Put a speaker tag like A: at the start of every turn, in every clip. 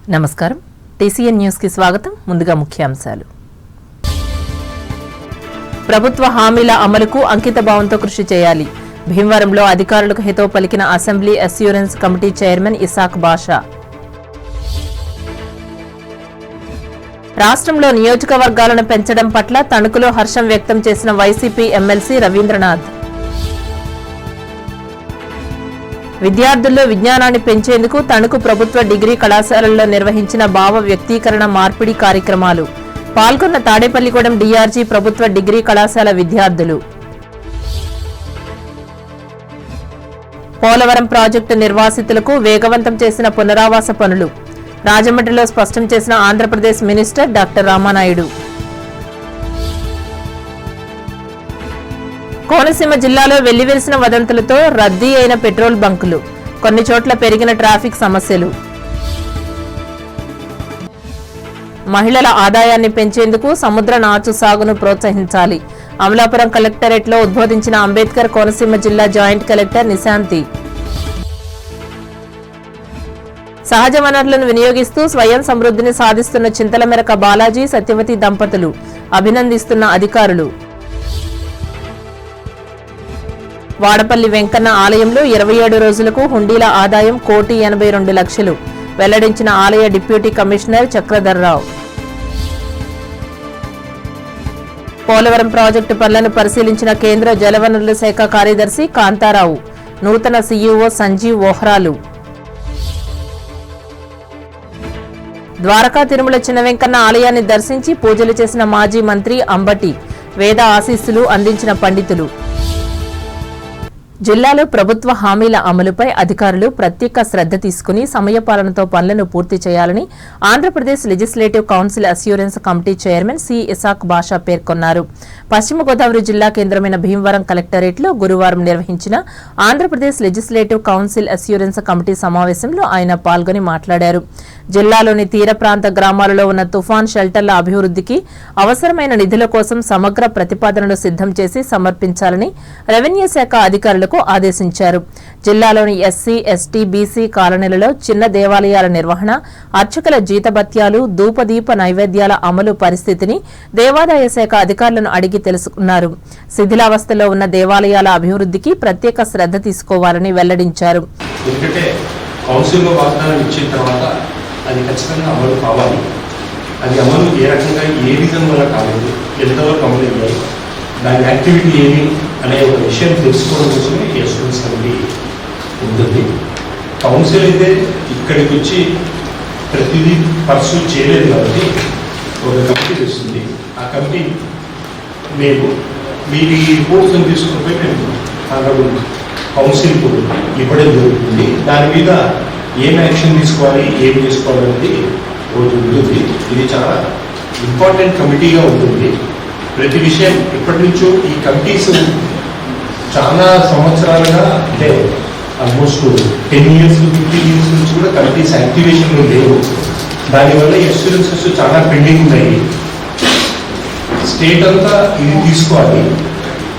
A: నమస్కారం TCN news కి స్వాగతం ముందుగా ముఖ్యాంశాలు ప్రభుత్వ హామీల అమలుకు అంకితభావంతో కృషి చేయాలి భీమవరంలో అధికారులకు హితవు పలికిన assembly assurance committee chairman Isaq Basha రాష్ట్రంలో నియోజకవర్గాలను పెంచడం పట్ల తణుకులో హర్షం వ్యక్తం చేసిన వైసీపీ ఎమ్మెల్సీ రవీంద్రనాథ్ విద్యార్థుల్లో విజ్ఞానాన్ని పెంచేందుకు తణుకు ప్రభుత్వ డిగ్రీ కళాశాలల్లో నిర్వహించిన భావ వ్యక్తీకరణ మార్పిడి కార్యక్రమాలు పాల్గొన్న తాడేపల్లిగూడెం డీఆర్జీ ప్రభుత్వ డిగ్రీ కళాశాల విద్యార్థులు పోలవరం ప్రాజెక్టు నిర్వాసితులకు వేగవంతం చేసిన పునరావాస పనులు రాజమండ్రిలో స్పష్టం చేసిన ఆంధ్రప్రదేశ్ మినిస్టర్ డాక్టర్ రామానాయుడు కోనసీమ జిల్లాలో వెల్లివిరిసిన వదంతులతో రద్దీ అయిన పెట్రోల్ బంకులు కొన్ని చోట్ల పెరిగిన ట్రాఫిక్ సమస్యలు మహిళల ఆదాయాన్ని పెంచేందుకు సముద్ర నాచు సాగును ప్రోత్సహించాలి అమలాపురం కలెక్టరేట్లో ఉద్బోధించిన అంబేద్కర్ కోనసీమ జిల్లా జాయింట్ కలెక్టర్ నిశాంతి సహజ వనరులను వినియోగిస్తూ స్వయం సమృద్ధిని సాధిస్తున్న చింతలమెరక బాలాజీ సత్యవతి దంపతులు అభినందిస్తున్న అధికారులు వాడపల్లి వెంకన్న ఆలయంలో 27 రోజులకు హుండీల ఆదాయం 1,82,00,000 వెల్లడించిన ఆలయ deputy commissioner Chakradhar Rao Polavaram project పనులను పరిశీలించిన కేంద్ర జలవనరుల శాఖ కార్యదర్శి కాంతారావు నూతన సీఈఓ సంజీవ్ ఓహ్రాలు ద్వారకా తిరుమల చిన్న వెంకన్న ఆలయాన్ని దర్శించి పూజలు చేసిన మాజీ మంత్రి అంబటి వేద ఆశీస్సులు అందించిన పండితులు జిల్లాలో ప్రభుత్వ హామీల అమలుపై అధికారులు ప్రత్యేక శ్రద్ధ తీసుకుని సమయపాలనతో పనులను పూర్తి చేయాలని Andhra Pradesh legislative council assurance committee chairman C Isaq Basha పేర్కొన్నారు పశ్చిమ గోదావరి జిల్లా కేంద్రమైన భీమవరం కలెక్టరేట్లో గురువారం నిర్వహించిన Andhra Pradesh legislative council assurance committee సమావేశంలో ఆయన పాల్గొని మాట్లాడారు జిల్లాలోని తీర ప్రాంత గ్రామాలలో ఉన్న తుఫాన్ షెల్టర్ల అభివృద్ధికి అవసరమైన నిధుల కోసం సమగ్ర ప్రతిపాదనలు సిద్ధం చేసి సమర్పించాలని రెవెన్యూ శాఖ అధికారులకు ఆదేశించారు జిల్లాలోని ఎస్సీ ఎస్టీ బీసీ కాలనీలలో చిన్న దేవాలయాల నిర్వహణ అర్చకుల జీతభత్యాలు ధూపదీప నైవేద్యాల అమలు పరిస్థితిని దేవాదాయ శాఖ అధికారులను అడిగి తెలుసుకున్నారు శిథిలావస్థలో ఉన్న దేవాలయాల అభివృద్ధికి ప్రత్యేక శ్రద్ధ తీసుకోవాలని వెల్లడించారు
B: అది ఖచ్చితంగా అమలు కావాలి అది అమలు ఏ రకంగా ఏ విధంగా వల్ల కాలేదు ఎంతవరకు అమలు అయ్యాయి దాని యాక్టివిటీ ఏమి అనే ఒక విషయం తెలుసుకోవడం కోసమే ఈ అస్యూరెన్స్ కమిటీ ఉంటుంది కౌన్సిల్ అయితే ఇక్కడికి వచ్చి ప్రతిదీ పర్సూ చేయలేదు కాబట్టి ఒక కమిటీ వస్తుంది ఆ కమిటీ మేము మీరు ఈ రిపోర్ట్స్ని తీసుకుని మేము ఆనరబుల్ కౌన్సిల్కు ఇవ్వడం జరుగుతుంది దాని మీద ఏం యాక్షన్ తీసుకోవాలి ఏం చేసుకోవాలనేది రోజు ఉంటుంది ఇది చాలా ఇంపార్టెంట్ కమిటీగా ఉంటుంది ప్రతి విషయం ఇప్పటి నుంచో ఈ కమిటీస్ చాలా సంవత్సరాలుగా అంటే ఆల్మోస్ట్ 10 years 15 years నుంచి కూడా కమిటీస్ యాక్టివేషన్లో లేవు దానివల్ల అస్యూరెన్సెస్ చాలా పెండింగ్ ఉన్నాయి స్టేట్ అంతా ఇది తీసుకోవాలి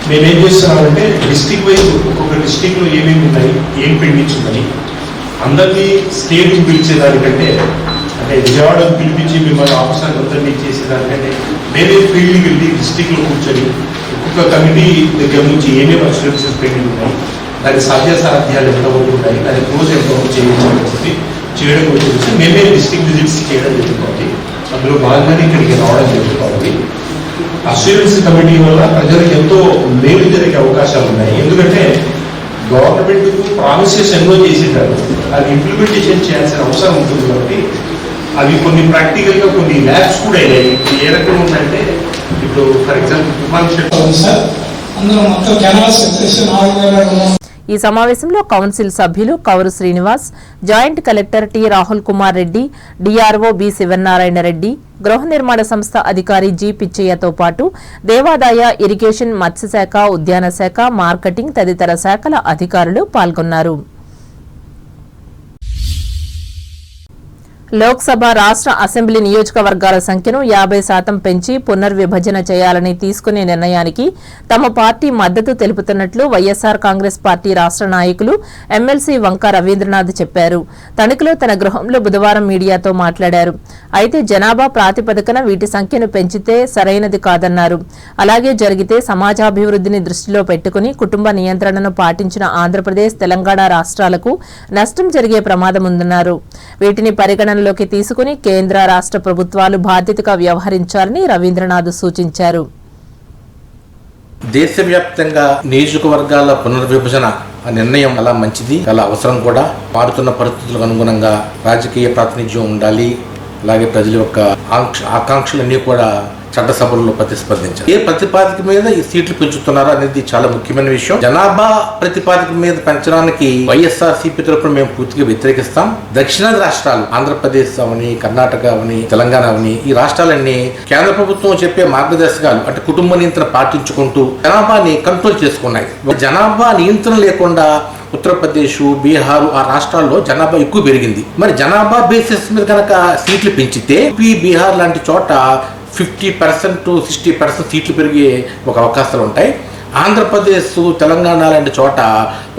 B: మేమేం చేస్తున్నామంటే డిస్ట్రిక్ట్ వైజ్ ఒక్కొక్క డిస్ట్రిక్ట్లో ఏమేమి ఉన్నాయి ఏం పెండింగ్స్ ఉన్నాయి అందరినీ స్టేట్కి పిలిచేదానికంటే అంటే విజయవాడకు పిలిపించి మిమ్మల్ని ఆఫీసర్ అందరినీ చేసేదానికంటే వేరే ఫీల్డ్కి వెళ్ళి డిస్ట్రిక్ట్లో కూర్చొని ఒక్కొక్క కమిటీ దగ్గర నుంచి ఏమేమి అస్యూరెన్సెస్ పెండింగ్ ఉన్నాయి దాని సాధ్యాసాధ్యాలు ఎంతవరకు ఉన్నాయి దాని క్లోజ్ ఎంతవరకు చేయించాలని చేయడం వచ్చేసి మేమే డిస్ట్రిక్ట్ విజిట్స్ చేయడం జరుగుతుంది అందులో భాగంగానే ఇక్కడికి రావడం జరుగుతుంది అస్యూరెన్స్ కమిటీ వల్ల ప్రజలకు ఎంతో మేలు జరిగే అవకాశాలు ఉన్నాయి ఎందుకంటే గవర్నమెంట్కు ప్రామిసెస్ ఎన్నో చేసేటారు అది ఇంప్లిమెంటేషన్ చేయాల్సిన అవసరం ఉంటుంది కాబట్టి అవి కొన్ని ప్రాక్టికల్గా కొన్ని ల్యాబ్స్ కూడా అయ్యాయి ఏ రకంగా ఉందంటే ఇప్పుడు ఫర్ ఎగ్జాంపుల్ తుఫాన్ షెల్టర్
A: ఈ సమావేశంలో కౌన్సిల్ సభ్యులు Kauru Srinivas joint collector T Rahul Kumar Reddy DRO B Sivanarayana Reddy గృహ నిర్మాణ సంస్థ అధికారి జి పిచ్చయ్యతో పాటు దేవాదాయ ఇరిగేషన్ మత్స్యశాఖ ఉద్యాన శాఖ మార్కెటింగ్ తదితర శాఖల అధికారులు పాల్గొన్నారు లోక్సభ రాష్ట్ర అసెంబ్లీ నియోజకవర్గాల సంఖ్యను 50% పెంచి పునర్విభజన చేయాలని తీసుకునే నిర్ణయానికి తమ పార్టీ మద్దతు తెలుపుతున్నట్లు వైఎస్సార్ కాంగ్రెస్ పార్టీ రాష్ట్ర నాయకులు ఎమ్మెల్సీ వంక రవీంద్రనాథ్ చెప్పారు. తణుకులో తన గృహంలో బుధవారం మీడియాతో మాట్లాడారు. అయితే జనాభా ప్రాతిపదికన వీటి సంఖ్యను పెంచితే సరైనది కాదన్నారు. అలాగే జరిగితే సమాజాభివృద్ధిని దృష్టిలో పెట్టుకుని కుటుంబ నియంత్రణను పాటించిన ఆంధ్రప్రదేశ్, తెలంగాణ రాష్ట్రాలకు నష్టం జరిగే ప్రమాదం ఉందన్నారు. వీటిని పరిగణనలోకి తీసుకుని కేంద్ర, రాష్ట్ర ప్రభుత్వాలు బాధ్యతగా వ్యవహరించాలని రవీంద్రనాథ్ సూచించారు.
C: దేశవ్యాప్తంగా నియోజకవర్గాల పునర్విభజన నిర్ణయం చాలా మంచిది, చాలా అవసరం కూడా. మారుతున్న పరిస్థితులకు అనుగుణంగా రాజకీయ ప్రాతినిధ్యం ఉండాలి. అలాగే ప్రజల యొక్క ఆకాంక్షలన్నీ కూడా చట్టసభల్లో ప్రతిస్పందించారు. ఏ ప్రతిపాదిక మీద ఈ సీట్లు పెంచుతున్నారో అనేది చాలా ముఖ్యమైన విషయం. జనాభా ప్రతిపాదిక మీద పెంచడానికి వైఎస్ఆర్సీపీ తరపున మేము పూర్తిగా వ్యతిరేకిస్తాం. దక్షిణాది రాష్ట్రాలు, ఆంధ్రప్రదేశ్ అవని, కర్ణాటక అవని, తెలంగాణ అవని, ఈ రాష్ట్రాలన్నీ కేంద్ర ప్రభుత్వం చెప్పే మార్గదర్శకాలు అంటే కుటుంబ నియంత్రణ పాటించుకుంటూ జనాభాని కంట్రోల్ చేసుకున్నాయి. జనాభా నియంత్రణ లేకుండా ఉత్తరప్రదేశ్, బీహార్ ఆ రాష్ట్రాల్లో జనాభా ఎక్కువ పెరిగింది. మరి జనాభా బేసిస్ మీద కనుక సీట్లు పెంచితే బీహార్ లాంటి చోట 50% to 60% సీట్లు పెరిగే ఒక అవకాశాలు ఉంటాయి. ఆంధ్రప్రదేశ్, తెలంగాణ లాంటి చోట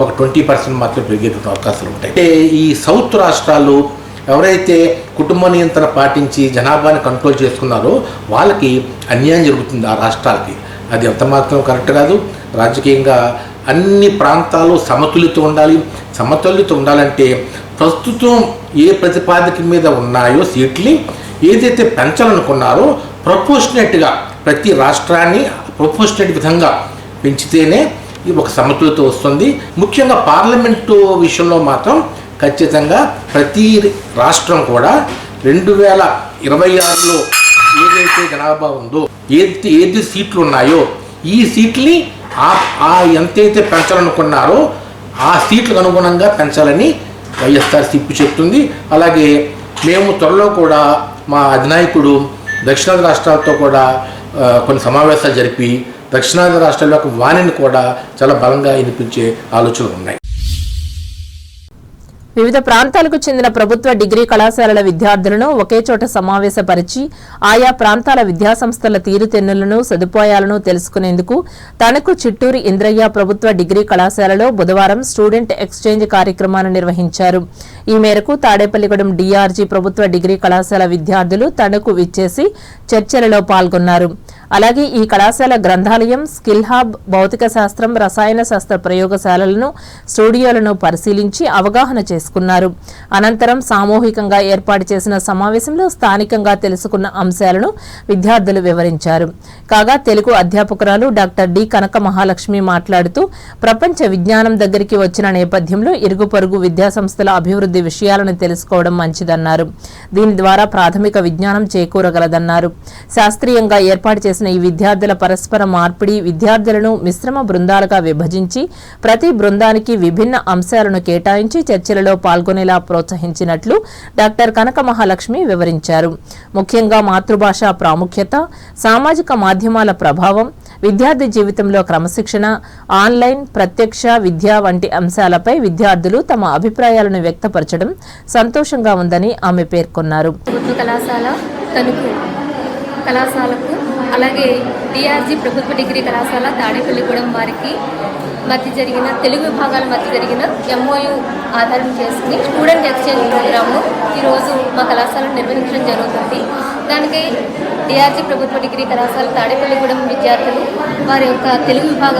C: ఒక 20% మాత్రం పెరిగే అవకాశాలు ఉంటాయి. ఈ సౌత్ రాష్ట్రాలు ఎవరైతే కుటుంబ నియంత్రణ పాటించి జనాభాని కంట్రోల్ చేసుకున్నారో వాళ్ళకి అన్యాయం జరుగుతుంది. ఆ రాష్ట్రాలకి అది ఎంత మాత్రం కరెక్ట్ కాదు. రాజకీయంగా అన్ని ప్రాంతాలు సమతుల్యత ఉండాలి. సమతుల్యత ఉండాలంటే ప్రస్తుతం ఏ ప్రతిపాదిక మీద ఉన్నాయో సీట్ని ఏదైతే పెంచాలనుకున్నారో ప్రపోర్షనేట్గా ప్రతి రాష్ట్రాన్ని ప్రపోర్షనేట్ విధంగా పెంచితేనే ఒక సమతుల్యత వస్తుంది. ముఖ్యంగా పార్లమెంటు విషయంలో మాత్రం ఖచ్చితంగా ప్రతి రాష్ట్రం కూడా 2026లో ఏదైతే జనాభా ఉందో, ఏది సీట్లు ఉన్నాయో ఈ సీట్ని ఎంతైతే పెంచాలనుకున్నారో ఆ సీట్లకు అనుగుణంగా పెంచాలని వైఎస్ఆర్సీపీ చెప్తుంది. అలాగే మేము త్వరలో కూడా మా అధినాయకుడు దక్షిణాది రాష్ట్రాలతో కూడా కొన్ని సమావేశాలు జరిపి దక్షిణాది రాష్ట్రాల యొక్క వాణిని కూడా చాలా బలంగా వినిపించే ఆలోచనలు ఉన్నాయి.
A: వివిధ ప్రాంతాలకు చెందిన ప్రభుత్వ డిగ్రీ కళాశాలల విద్యార్థులను ఒకే చోట సమావేశపరిచి ఆయా ప్రాంతాల విద్యాసంస్థల తీరుతెన్నులను, సదుపాయాలను తెలుసుకునేందుకు తణుకు చిట్టూరు ఇంద్రయ్య ప్రభుత్వ డిగ్రీ కళాశాలలో బుధవారం స్టూడెంట్ ఎక్స్చేంజ్ కార్యక్రమాన్ని నిర్వహించారు. ఈ మేరకు తాడేపల్లిగూడెం డీఆర్జీ ప్రభుత్వ డిగ్రీ కళాశాల విద్యార్థులు తణుకు విచ్చేసి చర్చలలో పాల్గొన్నారు. అలాగే ఈ కళాశాల గ్రంథాలయం, స్కిల్ హబ్, భౌతిక శాస్త్రం, రసాయన శాస్త్ర ప్రయోగశాలలను, స్టూడియోలను పరిశీలించి అవగాహన చేసుకున్నారు. అనంతరం సామూహికంగా ఏర్పాటు చేసిన సమావేశంలో స్థానికంగా తెలుసుకున్న అంశాలను విద్యార్థులు వివరించారు. కాగా తెలుగు అధ్యాపకురాలు డాక్టర్ డి కనక మహాలక్ష్మి మాట్లాడుతూ ప్రపంచ విజ్ఞానం దగ్గరికి వచ్చిన నేపథ్యంలో ఇరుగు పొరుగు విద్యాసంస్థల అభివృద్ధి విషయాలను తెలుసుకోవడం మంచిదన్నారు. దీని ద్వారా ప్రాథమిక విజ్ఞానం చేకూరగలదన్నారు. శాస్త్రీయంగా ఏర్పాటు చేసిన ఈ విద్యార్థుల పరస్పర మార్పిడి విద్యార్థులను మిశ్రమ బృందాలుగా విభజించి ప్రతి బృందానికి విభిన్న అంశాలను కేటాయించి చర్చలలో పాల్గొనేలా ప్రోత్సహించినట్లు డాక్టర్ కనక మహాలక్ష్మి వివరించారు. ముఖ్యంగా మాతృభాష ప్రాముఖ్యత, సామాజిక మాధ్యమాల ప్రభావం, విద్యార్థి జీవితంలో క్రమశిక్షణ, ఆన్లైన్, ప్రత్యక్ష విద్య వంటి అంశాలపై విద్యార్థులు తమ అభిప్రాయాలను వ్యక్తపరచడం సంతోషంగా ఉందని ఆమె పేర్కొన్నారు.
D: అలాగే డిఆర్జీ ప్రభుత్వ డిగ్రీ కళాశాల తాడేపల్లిగూడెం వారికి మధ్య జరిగిన తెలుగు విభాగాల మధ్య జరిగిన ఎంఓయూ ఆధారం చేసుకుని స్టూడెంట్ ఎక్స్చేంజ్ ప్రోగ్రాము ఈరోజు మా కళాశాలను నిర్వహించడం జరుగుతుంది. దానికి డిఆర్జీ ప్రభుత్వ డిగ్రీ కళాశాల తాడేపల్లిగూడెం విద్యార్థులు వారి యొక్క తెలుగు విభాగ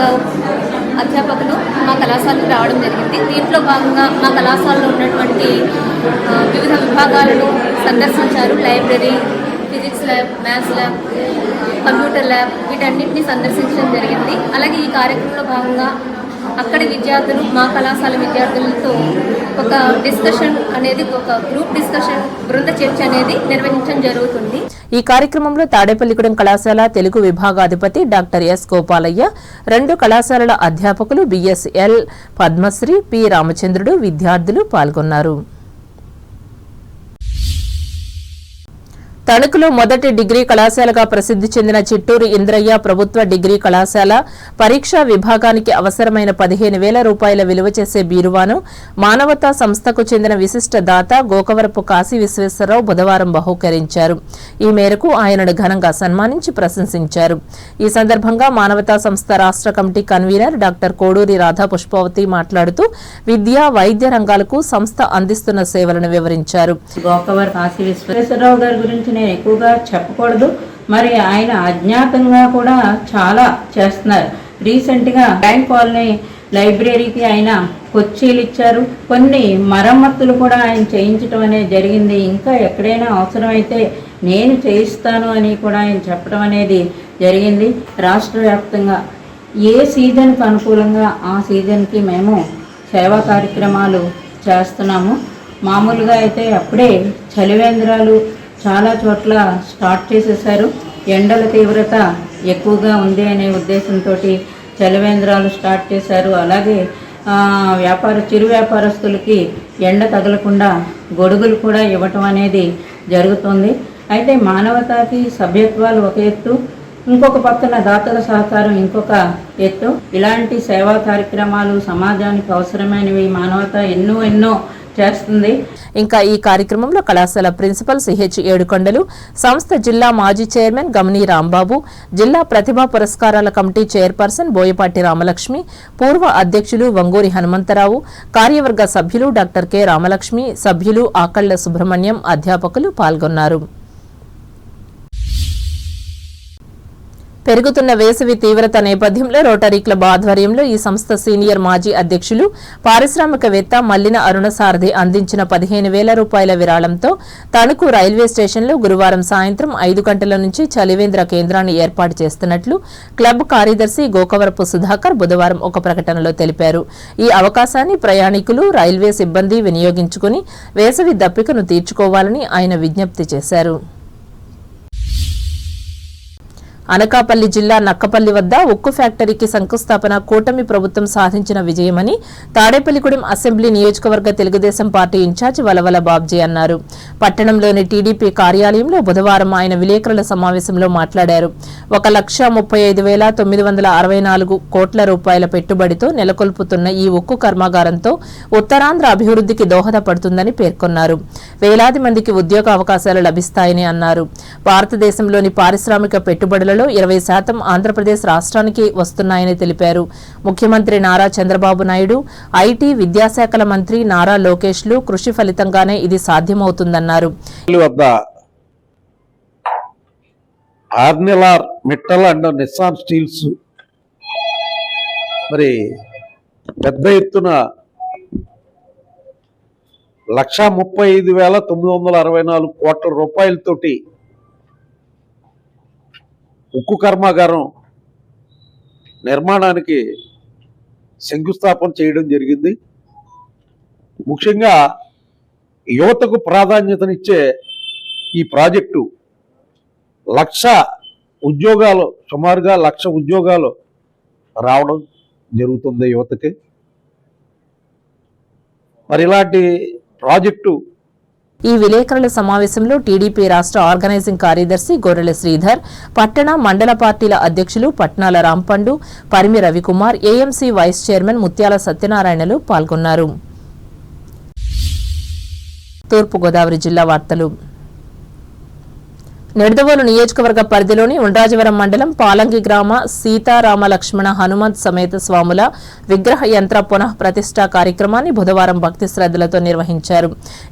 D: అధ్యాపకులు మా కళాశాలకు రావడం జరిగింది. దీంట్లో భాగంగా మా కళాశాలలో ఉన్నటువంటి వివిధ విభాగాలను సందర్శించారు. Library, physics lab, maths lab, computer lab వీటన్నింటినీ సందర్శించడం జరిగింది. అలాగే ఈ కార్యక్రమంలో భాగంగా అక్కడి విద్యార్థులు మా కళాశాల విద్యార్థులతో ఒక డిస్కషన్ అనేది, ఒక గ్రూప్ డిస్కషన్, బృంద చర్చ అనేది నిర్వహించడం జరుగుతుంది.
A: ఈ కార్యక్రమంలో తాడేపల్లిగూడెం కళాశాల తెలుగు విభాగాధిపతి డాక్టర్ ఎస్ గోపాలయ్య, 2 కళాశాలల అధ్యాపకులు బిఎస్ఎల్ పద్మశ్రీ, పి రామచంద్రుడు, విద్యార్థులు పాల్గొన్నారు. తణుకులో మొదటి డిగ్రీ కళాశాలగా ప్రసిద్ధి చెందిన చిట్టూరు ఇంద్రయ్య ప్రభుత్వ డిగ్రీ కళాశాల పరీక్షా విభాగానికి అవసరమైన 15,000 రూపాయల విలువ చేసే బీరువాను మానవతా సంస్థకు చెందిన విశిష్ట దాత గోకవరపు కాశీ విశ్వేశ్వరరావు బుధవారం బహూకరించారు. ఈ మేరకు ఆయనను ఘనంగా సన్మానించి ప్రశంసించారు. ఈ సందర్భంగా మానవతా సంస్థ రాష్ట్ర committee convener doctor Koduri Radha Pushpavathi మాట్లాడుతూ విద్య వైద్య రంగాలకు సంస్థ అందిస్తున్న సేవలను వివరించారు.
E: గోకవరపు కాశీ విశ్వేశ్వరరావు గారి గురించి నేను ఎక్కువగా చెప్పకూడదు. మరి ఆయన అజ్ఞాతంగా కూడా చాలా చేస్తున్నారు. రీసెంట్గా బ్యాంక్ కాలనీ లైబ్రరీకి ఆయన కొచ్చీలు ఇచ్చారు. కొన్ని మరమ్మతులు కూడా ఆయన చేయించడం అనేది జరిగింది. ఇంకా ఎక్కడైనా అవసరమైతే నేను చేయిస్తాను అని కూడా ఆయన చెప్పడం అనేది జరిగింది. రాష్ట్ర వ్యాప్తంగా ఏ సీజన్కి అనుకూలంగా ఆ సీజన్కి మేము సేవా కార్యక్రమాలు చేస్తున్నాము. మామూలుగా అయితే అప్పుడే చలివేంద్రాలు చాలా చోట్ల స్టార్ట్ చేసేసారు. ఎండల తీవ్రత ఎక్కువగా ఉంది అనే ఉద్దేశంతో చలివేంద్రాలు స్టార్ట్ చేశారు. అలాగే చిరు వ్యాపారస్తులకి ఎండ తగలకుండా గొడుగులు కూడా ఇవ్వటం అనేది జరుగుతుంది. అయితే మానవతాకి సభ్యత్వాలు ఒక ఎత్తు, ఇంకొక పక్కన దాతల సహకారం ఇంకొక ఎత్తు. ఇలాంటి సేవా కార్యక్రమాలు సమాజానికి అవసరమైనవి మానవత ఎన్నో చేస్తుంది.
A: ఇంకా ఈ కార్యక్రమంలో కళాశాల ప్రిన్సిపల్ సిహెచ్ ఏడుకొండలు, సంస్థ జిల్లా మాజీ చైర్మన్ గమనీ రాంబాబు, జిల్లా ప్రతిభా పురస్కారాల కమిటీ చైర్పర్సన్ బోయపాటి రామలక్ష్మి, పూర్వ అధ్యక్షులు వంగూరి హనుమంతరావు, కార్యవర్గ సభ్యులు డాక్టర్ కె రామలక్ష్మి, సభ్యులు ఆకళ్ల సుబ్రహ్మణ్యం, అధ్యాపకులు పాల్గొన్నారు. పెరుగుతున్న వేసవి తీవ్రత నేపథ్యంలో రోటరీ క్లబ్ ఆధ్వర్యంలో ఈ సంస్థ సీనియర్ మాజీ అధ్యక్షులు పారిశ్రామికవేత్త మల్లిన అరుణసారథి అందించిన 15,000 రూపాయల విరాళంతో తణుకు రైల్వే స్టేషన్లో గురువారం సాయంత్రం 5 గంటల నుంచి చలివేంద్ర కేంద్రాన్ని ఏర్పాటు చేస్తున్నట్లు క్లబ్ కార్యదర్శి గోకవరపు సుధాకర్ బుధవారం ఒక ప్రకటనలో తెలిపారు. ఈ అవకాశాన్ని ప్రయాణికులు, రైల్వే సిబ్బంది వినియోగించుకుని వేసవి దప్పికను తీర్చుకోవాలని ఆయన విజ్ఞప్తి చేశారు. అనకాపల్లి జిల్లా నక్కపల్లి వద్ద ఉక్కు ఫ్యాక్టరీకి శంకుస్థాపన కూటమి ప్రభుత్వం సాధించిన విజయమని తాడేపల్లిగూడెం అసెంబ్లీ నియోజకవర్గ తెలుగుదేశం పార్టీ ఇన్ఛార్జ్ వలవల బాబ్జీ అన్నారు. పట్టణంలోని టీడీపీ కార్యాలయంలో బుధవారం ఆయన విలేకరుల సమావేశంలో మాట్లాడారు. 1,35,964 కోట్ల రూపాయల పెట్టుబడితో నెలకొల్పుతున్న ఈ ఉక్కు కర్మాగారంతో ఉత్తరాంధ్ర అభివృద్ధికి దోహదపడుతుందని పేర్కొన్నారు. వేలాది మందికి ఉద్యోగ అవకాశాలు లభిస్తాయని అన్నారు. భారతదేశంలోని పారిశ్రామిక పెట్టుబడులలో 20% ఆంధ్రప్రదేశ్ రాష్ట్రానికి వస్తున్నాయని తెలిపారు. ముఖ్యమంత్రి నారా చంద్రబాబు నాయుడు, ఐటీ, విద్యాశాఖల మంత్రి నారా లోకేష్లు కృషి ఫలితంగానే ఇది సాధ్యమవుతుందన్నారు.
F: ఆర్నిలార్ మెటల్ అండ్ నిస్సాన్ స్టీల్స్ మరి పెద్ద ఎత్తున 1,35,964 కోట్ల రూపాయలతోటి ఉక్కు కర్మాగారం నిర్మాణానికి శంకుస్థాపన చేయడం జరిగింది. ముఖ్యంగా యువతకు ప్రాధాన్యతనిచ్చే ఈ ప్రాజెక్టు 1,00,000 ఉద్యోగాలు, సుమారుగా 1,00,000 ఉద్యోగాలు రావడం జరుగుతుంది యువతకి. మరి ఇలాంటి ప్రాజెక్టు
A: ఈ విలేకరుల సమావేశంలో టీడీపీ రాష్ట్ర ఆర్గనైజింగ్ కార్యదర్శి గొర్రెల శ్రీధర్, పట్టణ, మండల పార్టీల అధ్యక్షులు Patnala Rampandu, Parimi Ravikumar, AMC vice chairman Mutyala సత్యనారాయణలు పాల్గొన్నారు. తూర్పుగోదావరి జిల్లా వార్తలు. నిడదవోలు నియోజకవర్గ పరిధిలోని ఉండ్రాజవరం మండలం పాలంగి గ్రామ సీతారామ లక్ష్మణ హనుమంత్ సమేత స్వాముల విగ్రహ యంత్ర పునః ప్రతిష్ఠా కార్యక్రమాన్ని బుధవారం భక్తి శ్రద్ధలతో నిర్వహించారు.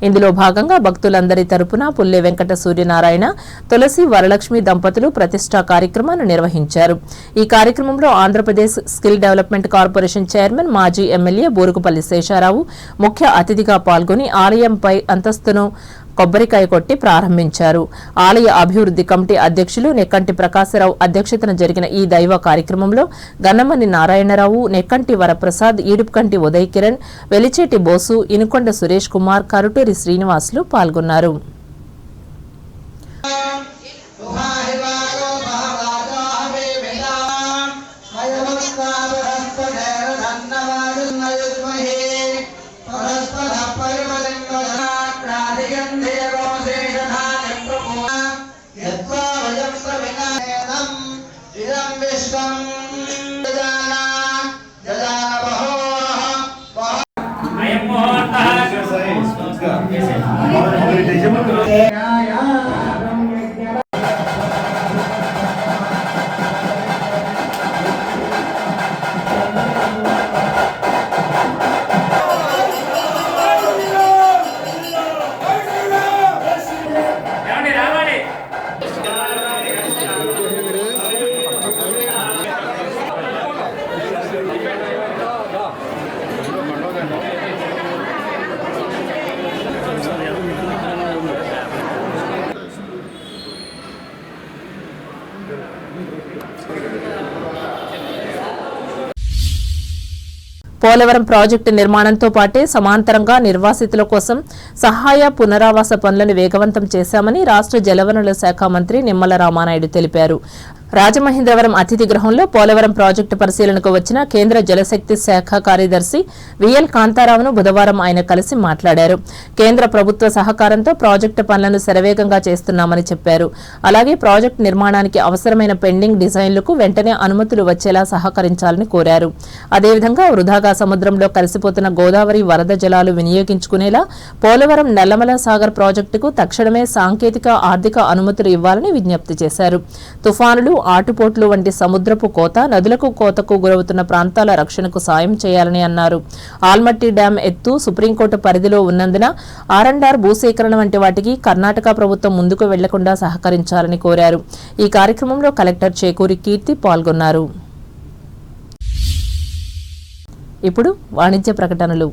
A: ఇందులో భాగంగా భక్తులందరి తరపున పుల్లె వెంకట సూర్యనారాయణ, తులసి వరలక్ష్మి దంపతులు ప్రతిష్ఠా కార్యక్రమాన్ని నిర్వహించారు. ఈ కార్యక్రమంలో Andhra Pradesh skill development corporation chairman, మాజీ ఎమ్మెల్యే బూరుగుపల్లి శేషారావు ముఖ్య అతిథిగా పాల్గొని ఆలయంపై అంతస్తును కొబ్బరికాయ కొట్టి ప్రారంభించారు. ఆలయ అభివృద్ధి కమిటీ అధ్యక్షులు నెక్కంటి ప్రకాశరావు అధ్యక్షతన జరిగిన ఈ దైవ కార్యక్రమంలో గన్నమని నారాయణరావు, నెక్కంటి వరప్రసాద్, ఈడుపుకంటి ఉదయ్ కిరణ్, వెలిచేటి బోసు, ఇనుకొండ సురేష్ కుమార్, కరుటూరి శ్రీనివాసులు పాల్గొన్నారు. పోలవరం ప్రాజెక్టు నిర్మాణంతో పాటే సమాంతరంగా నిర్వాసితుల కోసం సహాయ పునరావాస పనులను వేగవంతం చేశామని రాష్ట్ర జలవనరుల శాఖ మంత్రి నిమ్మల రామానాయుడు తెలిపారు. రాజమహేంద్రవరం అతిథి గృహంలో పోలవరం ప్రాజెక్టు పరిశీలనకు వచ్చిన కేంద్ర జలశక్తి శాఖ కార్యదర్శి విఎల్ కాంతారావును బుధవారం ఆయన కలిసి మాట్లాడారు. కేంద్ర ప్రభుత్వ సహకారంతో ప్రాజెక్టు పనులను శరవేగంగా చేస్తున్నామని చెప్పారు. అలాగే ప్రాజెక్టు నిర్మాణానికి అవసరమైన పెండింగ్ డిజైన్లకు వెంటనే అనుమతులు వచ్చేలా సహకరించాలని కోరారు. అదేవిధంగా వృధాగా సముద్రంలో కలిసిపోతున్న గోదావరి వరద జలాలు వినియోగించుకునేలా పోలవరం నల్లమల సాగర్ ప్రాజెక్టుకు తక్షణమే సాంకేతిక ఆర్థిక అనుమతులు ఇవ్వాలని విజ్ఞప్తి చేశారు. తుఫానులు, ఆటుపోట్లు వంటి సముద్రపు కోత, నదులకు కోతకు గురవుతున్న ప్రాంతాల రక్షణకు సాయం చేయాలని అన్నారు. ఆల్మట్టి డ్యాం ఎత్తు సుప్రీంకోర్టు పరిధిలో ఉన్నందున ఆర్ఎండ్ఆర్ భూసేకరణ వంటి వాటికి కర్ణాటక ప్రభుత్వం ముందుకు వెళ్లకుండా సహకరించాలని కోరారు. ఈ కార్యక్రమంలో కలెక్టర్ చేకూరి కీర్తి పాల్గొన్నారు. ఇప్పుడు వాణిజ్య ప్రకటనలు.